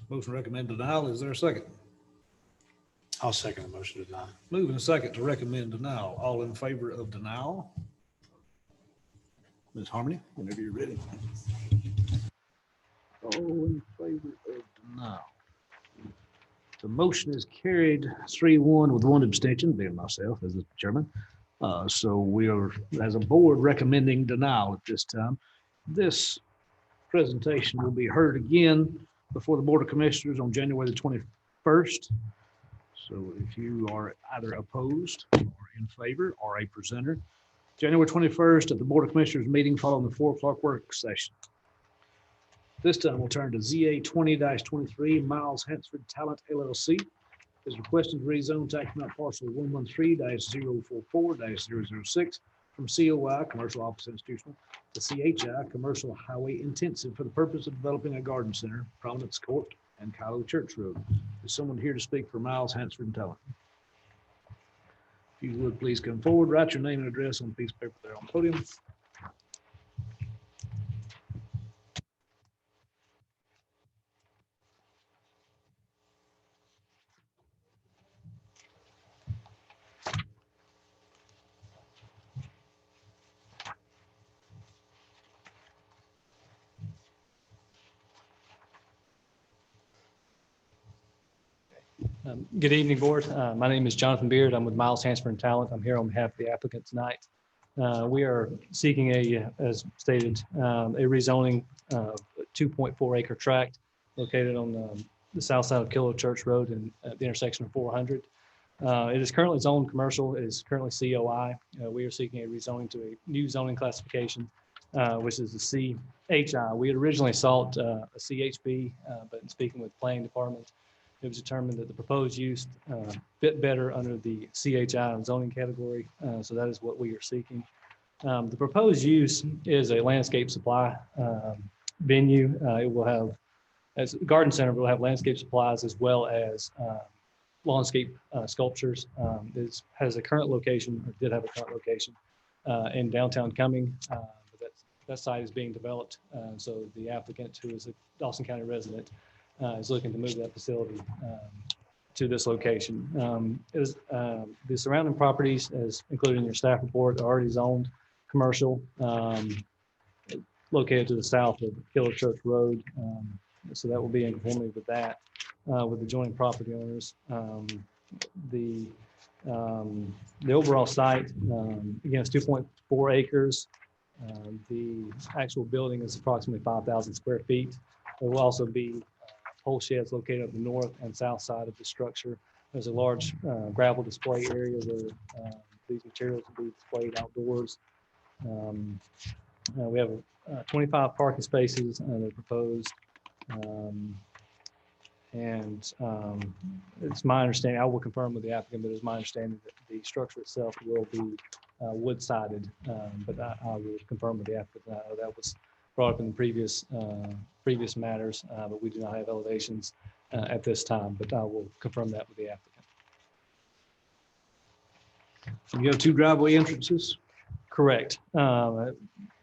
Motion to recommend denial. Is there a second? I'll second the motion to deny. Moving a second to recommend denial. All in favor of denial? Ms. Harmony, whenever you're ready. All in favor of denial. The motion is carried 3-1 with 1 abstention, being myself as the chairman. So we are, as a board, recommending denial at this time. This presentation will be heard again before the Board of Commissioners on January the 21st. So if you are either opposed or in favor or a presenter, January 21st at the Board of Commissioners meeting following the 4 o'clock work session. This time we'll turn to ZA 20-23 Miles Hansford Talent LLC is requesting to rezone tax map parcel 113-044-006 from COI, Commercial Office Institutional, to CHI, Commercial Highway Intensive for the purpose of developing a garden center, Providence Court, and Kylo Church Road. Is someone here to speak for Miles Hansford and Talent? If you would, please come forward, write your name and address on a piece of paper there on the podium. Good evening, Board. My name is Jonathan Beard. I'm with Miles Hansford and Talent. I'm here on behalf of the applicant tonight. We are seeking as stated, a rezoning of 2.4 acre tract located on the south side of Kilo Church Road and at the intersection of 400. It is currently zoned commercial. It is currently COI. We are seeking a rezoning to a new zoning classification, which is the CHI. We had originally sought a CHB, but in speaking with the planning department, it was determined that the proposed use fit better under the CHI zoning category. So that is what we are seeking. The proposed use is a landscape supply venue. It will have, as a garden center, it will have landscape supplies as well as lawnscape sculptures. It has a current location, or did have a current location in downtown Cumming. But that site is being developed. So the applicant, who is a Dawson County resident, is looking to move that facility to this location. The surrounding properties, as included in your staff report, are already zoned commercial, located to the south of Kilo Church Road. So that will be in conformity with that, with adjoining property owners. The overall site, again, is 2.4 acres. The actual building is approximately 5,000 square feet. There will also be pole sheds located on the north and south side of the structure. There's a large gravel display area where these materials will be displayed outdoors. We have 25 parking spaces that are proposed. It's my understanding, I will confirm with the applicant, but it's my understanding that the structure itself will be wood sided, but I will confirm with the applicant. I know that was brought up in the previous matters, but we do not have elevations at this time, but I will confirm that with the applicant. You have 2 driveway entrances? Correct.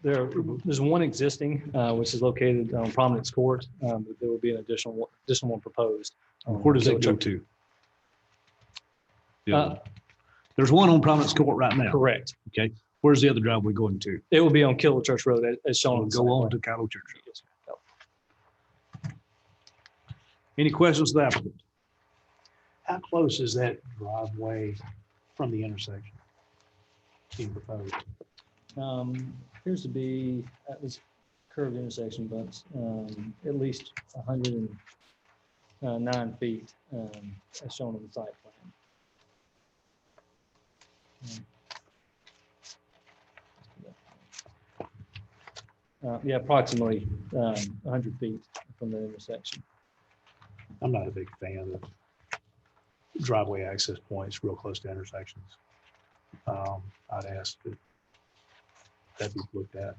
There's one existing, which is located on Prominence Court, but there will be an additional one proposed. Where does it go to? There's one on Providence Court right now. Correct. Okay. Where's the other driveway going to? It will be on Kilo Church Road as shown. It'll on the go site on plan. to Kilo Church. Yes, sir. Any questions to the applicant? How close is that driveway from the intersection being proposed? Appears to be at this curved intersection, but at least 109 feet as shown on the site plan. Yeah, approximately 100 feet from the intersection. I'm not a big fan of driveway access points real close to intersections. I'd ask that be looked at.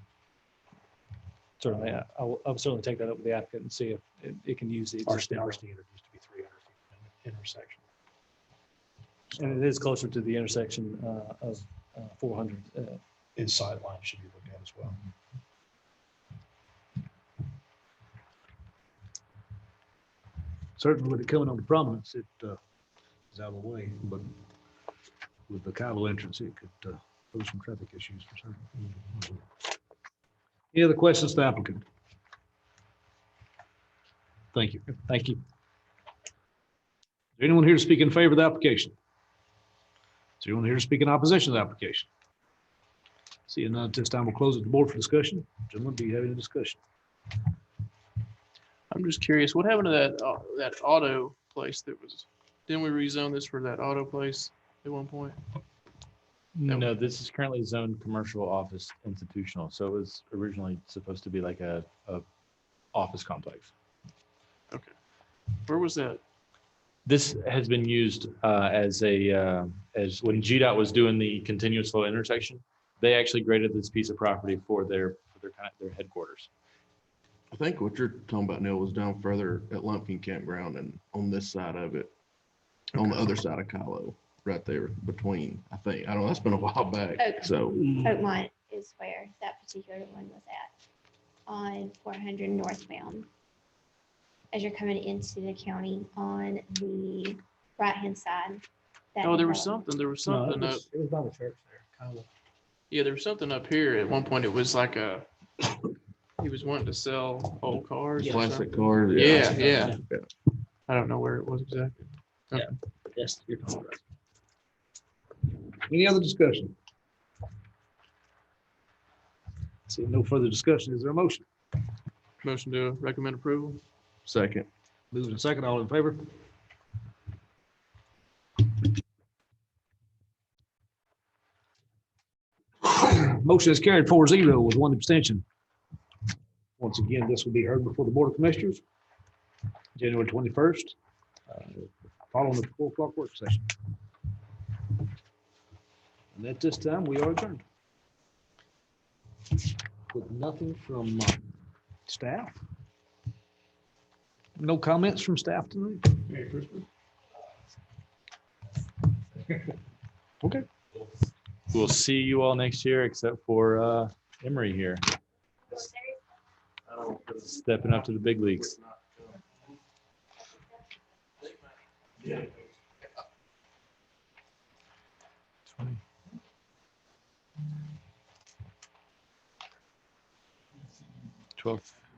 Certainly, I will certainly take that up with the applicant and see if it can use the Our existing. standard used to be 300 feet in intersection. And it is closer to the intersection of 400. And sideline should be looked at as well. Certainly with it coming on to Prominence, it is out of the way, but with the Kilo entrance, it could pose some traffic issues for certain. Any other questions to the applicant? Thank you. Thank you. Is there anyone here to speak in favor of the application? Is there anyone here to speak in opposition to the application? Seeing none at this time, we'll close it to the board for discussion. Gentlemen, do you have any discussion? I'm just curious, what happened to that auto place that was, didn't we rezone this for that auto place at one point? No, this is currently zoned commercial office institutional. So it was originally supposed to be like a office complex. Okay. Where was that? This has been used as when GDOT was doing the continuous flow intersection, they actually graded this piece of property for their headquarters. I think what you're talking about, Neil, was down further at Lumpkin Campground and on this side of it, on the other side of Kilo, right there between, I think. I don't know, that's been a while back, so. Oakmont is where that particular one was at, on 400 northbound. As you're coming into the county on the right-hand side. that Oh, there was development. something up. It was by the church there, kind of. Yeah, there was something up here. At one point, it was like he was wanting to sell old cars. or Plastic something. cars. Yeah. I don't know where it was exactly. Yes, you're talking about. Any other discussion? Seeing no further discussion, is there a motion? Motion to recommend approval. Second. Moving and second, all in favor? Motion is carried 4-0 with one abstention. Once again, this will be heard before the Board of Commissioners, January 21st, following the 4 o'clock work session. And at this time, we are adjourned. With nothing from staff. No comments from staff tonight? Merry Christmas. Okay. We'll see you all next year, except for Emery here. Stepping up to the big leagues. Yeah. 12.